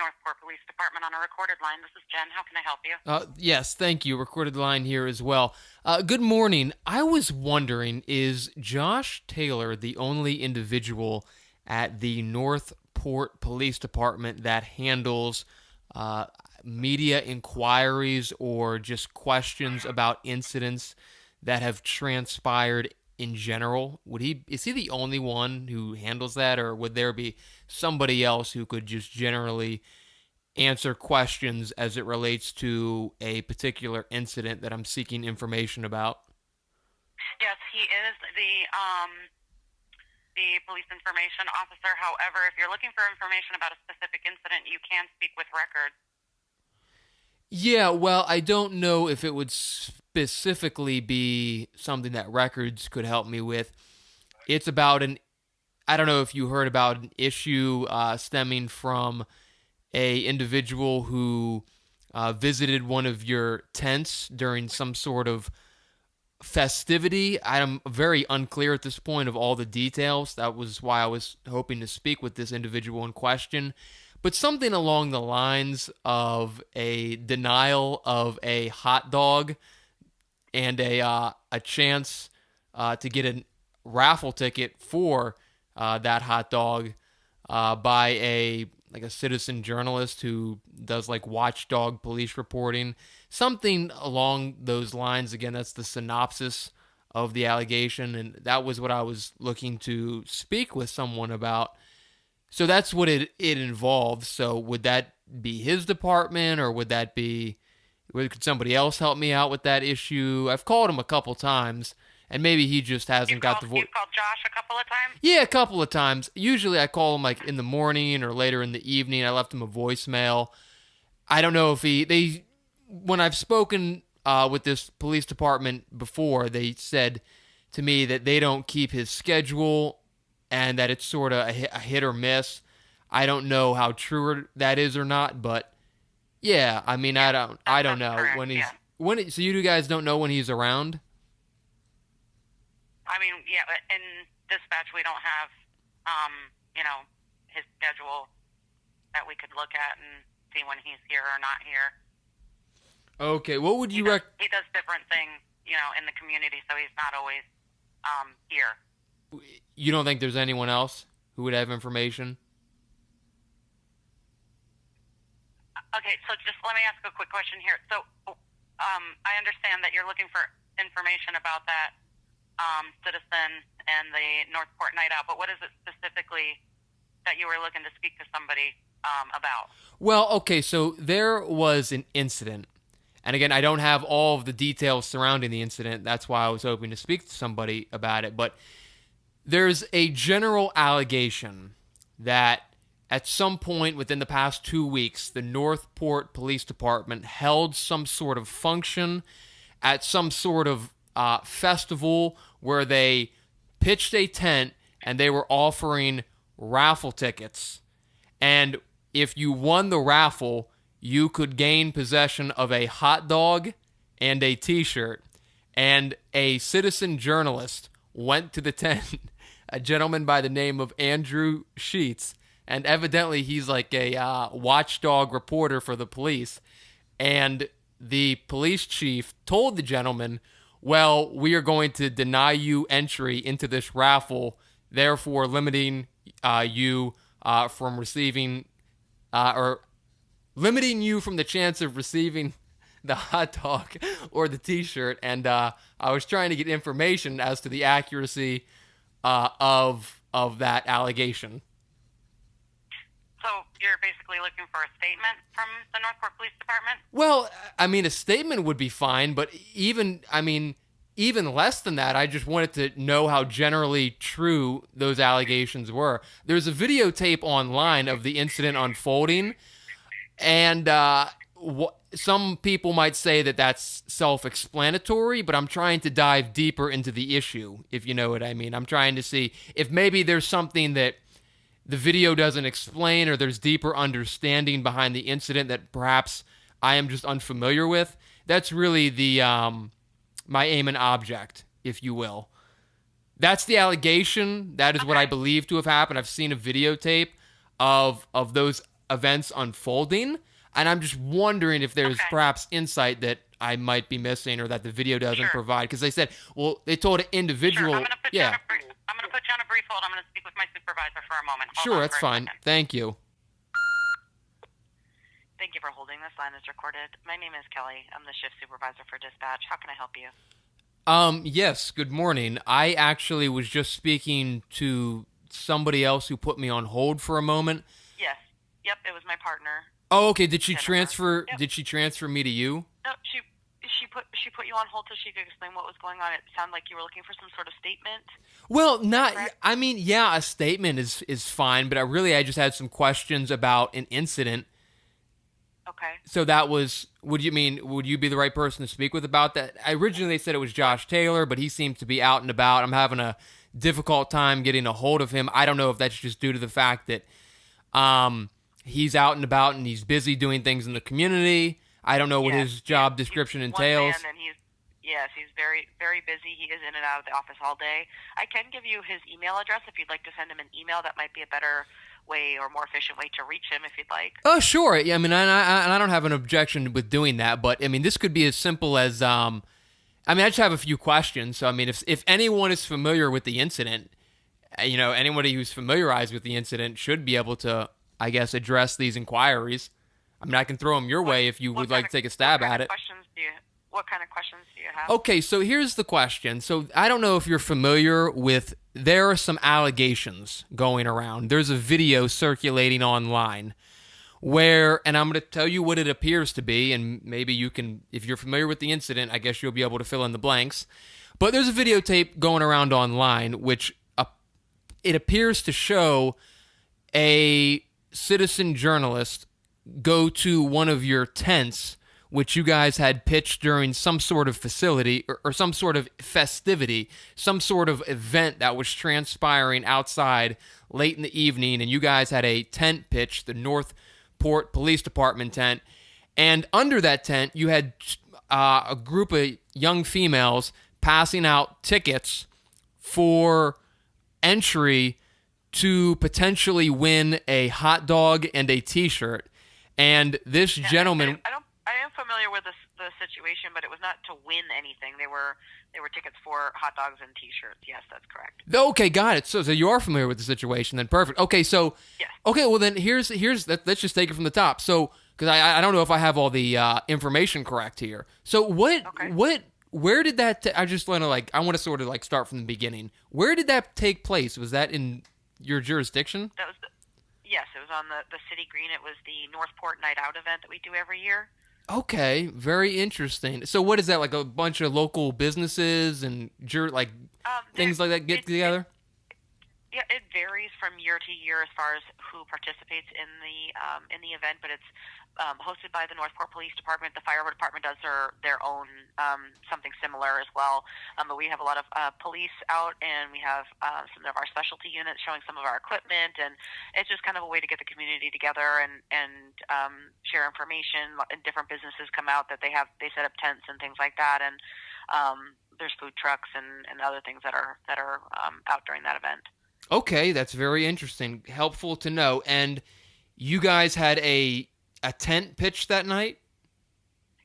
Northport Police Department on a recorded line. This is Jen. How can I help you? Yes, thank you. Recorded line here as well. Good morning. I was wondering, is Josh Taylor the only individual at the Northport Police Department that handles media inquiries or just questions about incidents that have transpired in general? Is he the only one who handles that, or would there be somebody else who could just generally answer questions as it relates to a particular incident that I'm seeking information about? Yes, he is the police information officer. However, if you're looking for information about a specific incident, you can speak with records. Yeah, well, I don't know if it would specifically be something that records could help me with. It's about I don't know if you heard about an issue stemming from a individual who visited one of your tents during some sort of festivity. I'm very unclear at this point of all the details. That was why I was hoping to speak with this individual in question. But something along the lines of a denial of a hot dog and a chance to get a raffle ticket for that hot dog by a citizen journalist who does like watchdog police reporting, something along those lines. Again, that's the synopsis of the allegation, and that was what I was looking to speak with someone about. So that's what it involves. So would that be his department, or could somebody else help me out with that issue? I've called him a couple times, and maybe he just hasn't got the voice. You've called Josh a couple of times? Yeah, a couple of times. Usually I call him like in the morning or later in the evening. I left him a voicemail. I don't know if when I've spoken with this police department before, they said to me that they don't keep his schedule and that it's sort of a hit or miss. I don't know how true that is or not, but yeah, I mean, I don't know correct, when yeah. so you guys don't know when he's around? I mean, yeah, but in dispatch we don't have, his schedule that we could look at and see when he's here or not here. Okay, what would you He does different things, in the community, so he's not always here. You don't think there's anyone else who would have information? Okay, so just let me ask a quick question here. So, I understand that you're looking for information about that citizen and the Northport Night Out, but what is it specifically that you were looking to speak to somebody about? Well, okay, so there was an incident. And again, I don't have all of the details surrounding the incident. That's why I was hoping to speak to somebody about it. But there's a general allegation that at some point within the past 2 weeks, the Northport Police Department held some sort of function at some sort of festival where they pitched a tent and they were offering raffle tickets. And if you won the raffle, you could gain possession of a hot dog and a t-shirt. And a citizen journalist went to the tent, a gentleman by the name of Andrew Sheets, and evidently he's like a watchdog reporter for the police. And the police chief told the gentleman, well, we are going to deny you entry into this raffle, therefore limiting you from receiving or limiting you from the chance of receiving the hot dog or the t-shirt. And I was trying to get information as to the accuracy of that allegation. So you're basically looking for a statement from the Northport Police Department? Well, I mean, a statement would be fine, but even less than that, I just wanted to know how generally true those allegations were. There's a videotape online of the incident unfolding, and some people might say that that's self-explanatory, but I'm trying to dive deeper into the issue, if you know what I mean. I'm trying to see if maybe there's something that the video doesn't explain, or there's deeper understanding behind the incident that perhaps I am just unfamiliar with. That's really the my aim and object, if you will. That's the allegation. That is what I believe to have happened. I've seen a videotape of those events unfolding, and I'm just wondering if there's Okay. perhaps insight that I might be missing or that the video doesn't Sure. provide. Because they said, well, they told an Sure. individual. I'm gonna put Yeah, you on a brief. I'm gonna put you on a brief hold. I'm gonna speak with my supervisor for a moment. Hold sure, on that's for a fine. second. Thank you. Thank you for holding. This line is recorded. My name is Kelly. I'm the shift supervisor for dispatch. How can I help you? Yes, good morning. I actually was just speaking to somebody else who put me on hold for a moment. Yes. Yep. It was my partner. Oh, okay. Did she Jennifer. transfer? Yep. Did she transfer me to you? No, she put you on hold so she could explain what was going on. It sounded like you were looking for some sort of statement. Well, not. Correct? I mean, yeah, a statement is fine, but I just had some questions about an incident. Okay. So that was. Would you be the right person to speak with about that? Originally, they said it was Josh Taylor, but he seems to be out and about. I'm having a difficult time getting a hold of him. I don't know if that's just due to the fact that he's out and about and he's busy doing things in the community. I don't know what his job description entails. One man, and he's very, very busy. He is in and out of the office all day. I can give you his email address if you'd like to send him an email. That might be a better way or more efficient way to reach him if you'd like. Oh, sure. Yeah, I mean, I don't have an objection with doing that, but I mean, this could be as simple as I just have a few questions. So, I mean, if anyone is familiar with the incident, anybody who's familiarized with the incident should be able to, I guess, address these inquiries. I mean, I can throw them your way if you would like to take a stab at it. What kind of questions do you have? Okay, so here's the question. So I don't know if you're familiar with, there are some allegations going around. There's a video circulating online where, and I'm going to tell you what it appears to be, and maybe you can, if you're familiar with the incident, I guess you'll be able to fill in the blanks. But there's a videotape going around online which it appears to show a citizen journalist go to one of your tents, which you guys had pitched during some sort of facility or some sort of festivity, some sort of event that was transpiring outside late in the evening, and you guys had a tent pitch, the Northport Police Department tent, and under that tent you had a group of young females passing out tickets for entry to potentially win a hot dog and a T-shirt. And this gentleman, I am familiar with the situation, but it was not to win anything. They were tickets for hot dogs and T-shirts. Yes, that's correct. Okay, got it. So you are familiar with the situation, then perfect. Okay, so yes. Okay, well then here's let's just take it from the top. So because I don't know if I have all the information correct here. So where did that? I just want to I want to sort of start from the beginning. Where did that take place? Was that in your jurisdiction? Yes, it was on the city green. It was the Northport Night Out event that we do every year. Okay, very interesting. So what is that, like a bunch of local businesses and things like that get together? It varies from year to year as far as who participates in the event, but it's hosted by the Northport Police Department. The fire department does their own something similar as well. But we have a lot of police out, and we have some of our specialty units showing some of our equipment, and it's just kind of a way to get the community together and share information. And different businesses come out that they set up tents and things like that, and there's food trucks and other things that are out during that event. Okay, that's very interesting. Helpful to know. And you guys had a tent pitch that night?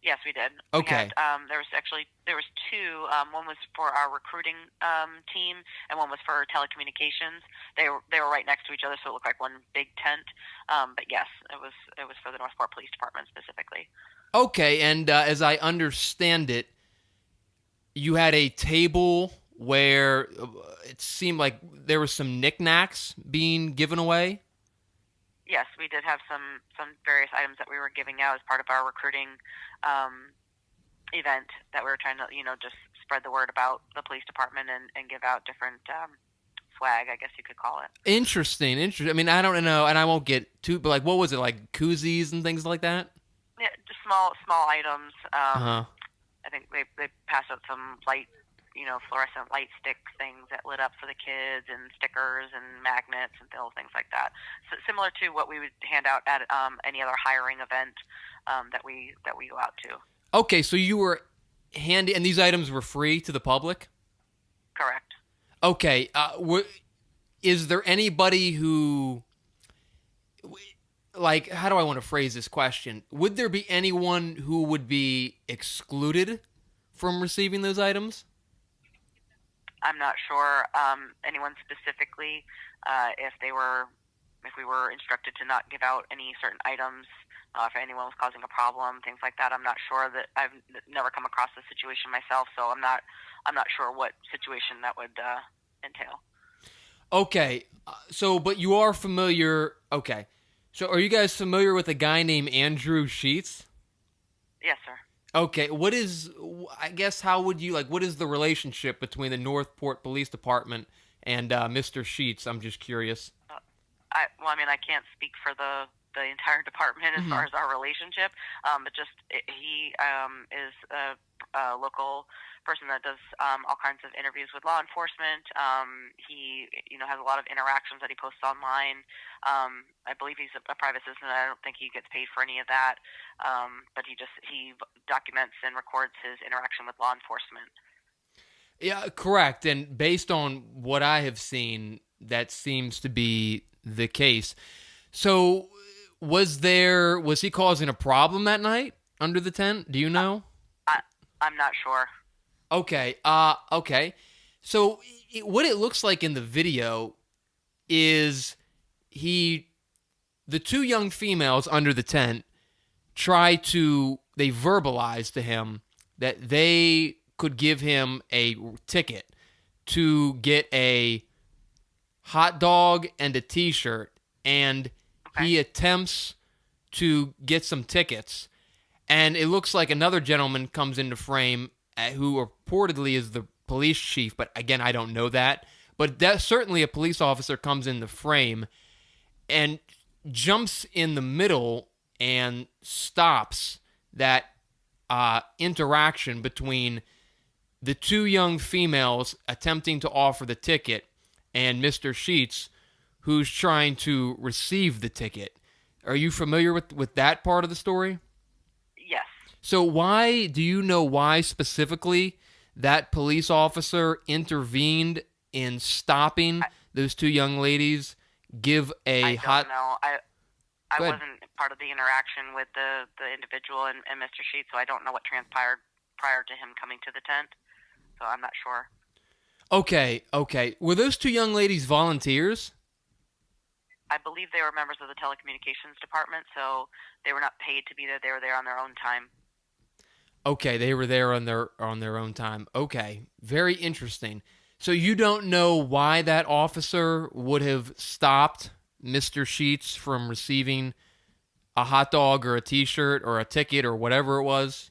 Yes, we did. Okay. There was two. One was for our recruiting team, and one was for telecommunications. They were right next to each other, so it looked like one big tent. But yes, it was for the Northport Police Department specifically. Okay, and as I understand it, you had a table where it seemed like there was some knickknacks being given away? Yes, we did have some various items that we were giving out as part of our recruiting event that we were trying to, just spread the word about the police department and give out different swag, I guess you could call it. Interesting. I mean, I don't know, and I won't get too, but what was it, like koozies and things like that? Yeah, just small items. I think they passed out some light, fluorescent light stick things that lit up for the kids, and stickers and magnets and little things like that. So similar to what we would hand out at any other hiring event that we go out to. Okay, so you were and these items were free to the public? Correct. Okay, is there anybody who, like, how do I want to phrase this question? Would there be anyone who would be excluded from receiving those items? I'm not sure anyone specifically if we were instructed to not give out any certain items. If anyone was causing a problem, things like that. I'm not sure. That I've never come across this situation myself, so I'm not sure what situation that would entail. Okay, but you are familiar. Okay, so are you guys familiar with a guy named Andrew Sheets? Yes, sir. Okay, I guess, how would you, like, what is the relationship between the Northport Police Department and Mr. Sheets? I'm just curious. I can't speak for the entire department as far as our relationship, but just he is a local person that does all kinds of interviews with law enforcement. He has a lot of interactions that he posts online. I believe he's a private citizen. I don't think he gets paid for any of that, but he documents and records his interaction with law enforcement. Yeah, correct. And based on what I have seen, that seems to be the case. So was he causing a problem that night under the tent? Do you know? I'm not sure. Okay. Okay. So what it looks like in the video is the two young females under the tent they verbalize to him that they could give him a ticket to get a hot dog and a t-shirt, and he attempts to get some tickets, and it looks like another gentleman comes into frame who reportedly is the police chief, but again, I don't know that. But that certainly a police officer comes in the frame and jumps in the middle and stops that interaction between the two young females attempting to offer the ticket and Mr. Sheets, who's trying to receive the ticket. Are you familiar with that part of the story? Yes. So do you know why specifically that police officer intervened in stopping those two young ladies give a hot... I don't know. I wasn't part of the interaction with the individual and Mr. Sheets, so I don't know what transpired prior to him coming to the tent. So I'm not sure. Okay. Were those two young ladies volunteers? I believe they were members of the telecommunications department, so they were not paid to be there. They were there on their own time. Okay, they were there on their own time. Okay, very interesting. So you don't know why that officer would have stopped Mr. Sheets from receiving a hot dog or a T-shirt or a ticket or whatever it was?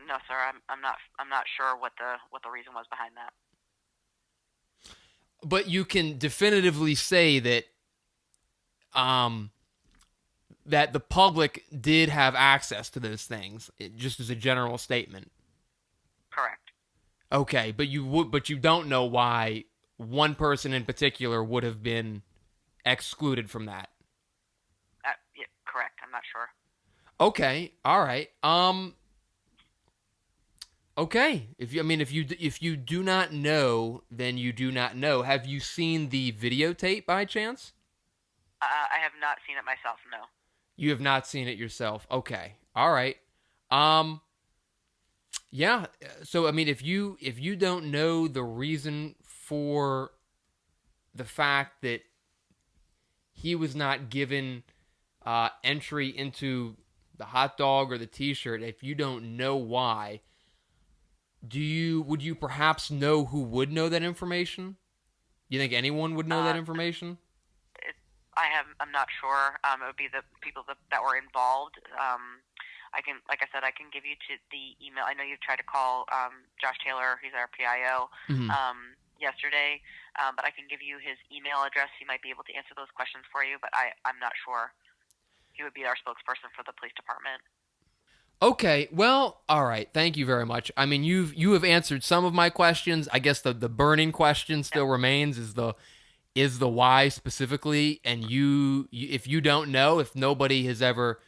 No, sir. I'm not sure what the reason was behind that. But you can definitively say that that the public did have access to those things, just as a general statement. Correct. Okay, but you don't know why one person in particular would have been excluded from that. Yeah, correct. I'm not sure. Okay, all right. Okay. If you do not know, then you do not know. Have you seen the videotape by chance? I have not seen it myself. No. You have not seen it yourself. Okay. All right. Yeah. So if you don't know the reason for the fact that he was not given entry into the hot dog or the T-shirt, if you don't know why, would you perhaps know who would know that information? Do you think anyone would know that information? I'm not sure. It would be the people that were involved. Like I said, I can give you to the email. I know you've tried to call Josh Taylor. He's our PIO. Yesterday, but I can give you his email address. He might be able to answer those questions for you, but I'm not sure. He would be our spokesperson for the police department. Okay, well, all right. Thank you very much. I mean, you have answered some of my questions. I guess the burning question still remains: is the why specifically? And you if you don't know, if nobody has ever,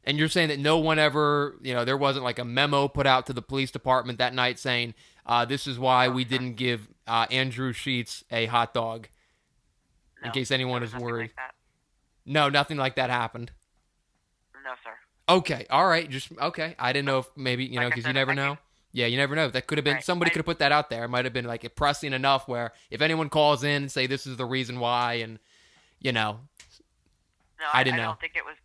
and you're saying that no one ever, there wasn't like a memo put out to the police department that night saying this is why we didn't give Andrew Sheets a hot dog, in case anyone is worried. Like that. No, nothing like that happened. No, sir. Okay, all right, just okay. I didn't know if maybe Like I because you said, never I can. know. Yeah, you never know. That could have been Right. somebody could have put that out there. It might have been like pressing enough where if anyone calls in and say this is the reason why, and you know, No, I didn't I know. don't think it was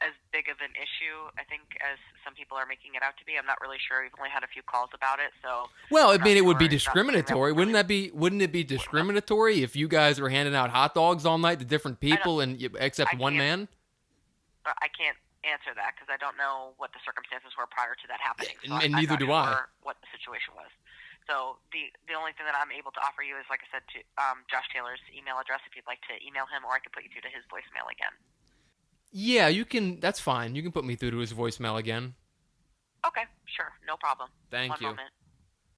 as big of an issue, I think, as some people are making it out to be. I'm not really sure. We've only had a few calls about it, so Well, I I'm not mean, it would sure. be It's not something that discriminatory, really. Wouldn't it be discriminatory if you guys were handing out hot dogs all night to different I don't. people and except I one can't. man? I can't answer that because I don't know what the circumstances were prior to that happening. So And I'm neither not do I. sure what the situation was. So the only thing that I'm able to offer you is, like I said, to Josh Taylor's email address if you'd like to email him, or I can put you through to his voicemail again. Yeah, you can. That's fine. You can put me through to his voicemail again. Okay, sure, no problem. Thank One you. moment.